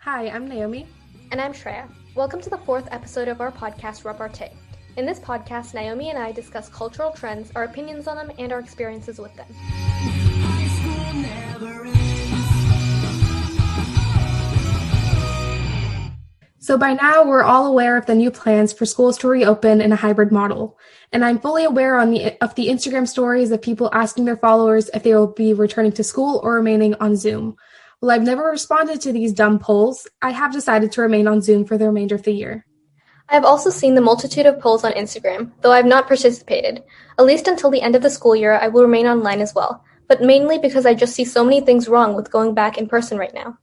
Hi, I'm Naomi. And I'm Shreya. Welcome to the fourth episode of our podcast, Repartee. In this podcast, Naomi and I discuss cultural trends, our opinions on them, and our experiences with them. So by now, we're all aware of the new plans for schools to reopen in a hybrid model. And I'm fully aware of the Instagram stories of people asking their followers if they will be returning to school or remaining on Zoom. While I've never responded to these dumb polls, I have decided to remain on Zoom for the remainder of the year. I have also seen the multitude of polls on Instagram, though I have not participated. At least until the end of the school year, I will remain online as well, but mainly because I just see so many things wrong with going back in person right now.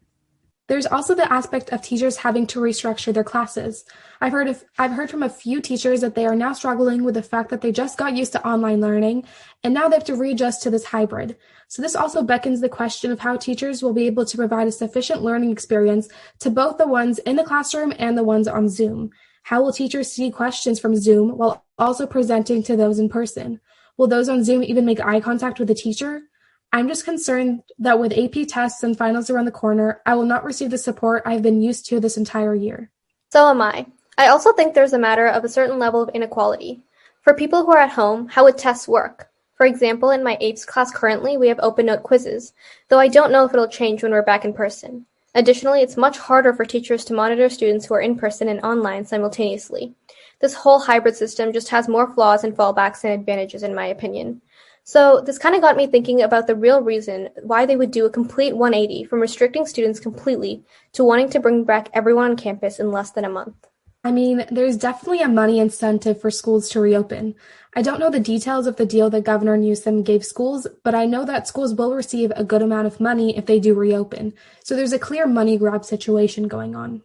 There's also the aspect of teachers having to restructure their classes. I've heard from a few teachers that they are now struggling with the fact that they just got used to online learning, and now they have to readjust to this hybrid. So this also beckons the question of how teachers will be able to provide a sufficient learning experience to both the ones in the classroom and the ones on Zoom. How will teachers see questions from Zoom while also presenting to those in person? Will those on Zoom even make eye contact with the teacher? I'm just concerned that with AP tests and finals around the corner, I will not receive the support I've been used to this entire year. So am I. I also think there's a matter of a certain level of inequality. For people who are at home, how would tests work? For example, in my APES class currently, we have open note quizzes, though I don't know if it'll change when we're back in person. Additionally, it's much harder for teachers to monitor students who are in person and online simultaneously. This whole hybrid system just has more flaws and fallbacks than advantages, in my opinion. So this kind of got me thinking about the real reason why they would do a complete 180 from restricting students completely to wanting to bring back everyone on campus in less than a month. I mean, there's definitely a money incentive for schools to reopen. I don't know the details of the deal that Governor Newsom gave schools, but I know that schools will receive a good amount of money if they do reopen. So there's a clear money grab situation going on.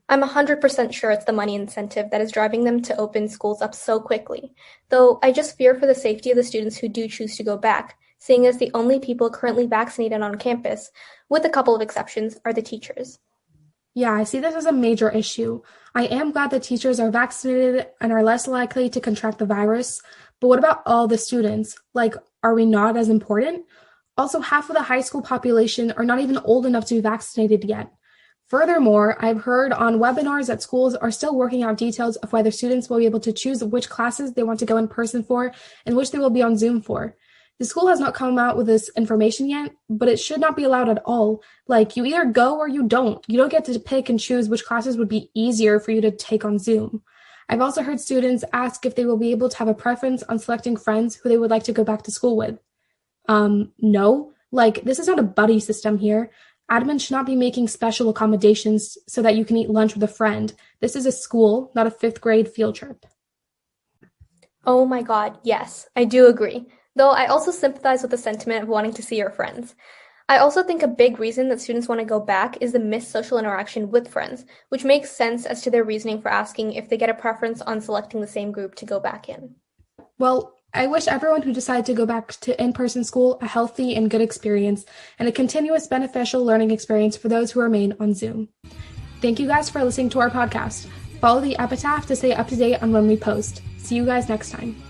I'm 100% sure it's the money incentive that is driving them to open schools up so quickly, though I just fear for the safety of the students who do choose to go back, seeing as the only people currently vaccinated on campus, with a couple of exceptions, are the teachers. Yeah, I see this as a major issue. I am glad that teachers are vaccinated and are less likely to contract the virus, but what about all the students? Like, are we not as important? Also, half of the high school population are not even old enough to be vaccinated yet. Furthermore, I've heard on webinars that schools are still working out details of whether students will be able to choose which classes they want to go in person for and which they will be on Zoom for. The school has not come out with this information yet, but it should not be allowed at all. Like, you either go or you don't. You don't get to pick and choose which classes would be easier for you to take on Zoom. I've also heard students ask if they will be able to have a preference on selecting friends who they would like to go back to school with. No. Like, this is not a buddy system here. Admin should not be making special accommodations so that you can eat lunch with a friend. This is a school, not a fifth grade field trip. Oh my god, yes, I do agree. Though I also sympathize with the sentiment of wanting to see your friends. I also think a big reason that students want to go back is the missed social interaction with friends, which makes sense as to their reasoning for asking if they get a preference on selecting the same group to go back in. Well, I wish everyone who decided to go back to in-person school a healthy and good experience and a continuous beneficial learning experience for those who remain on Zoom. Thank you guys for listening to our podcast. Follow the epitaph to stay up to date on when we post. See you guys next time.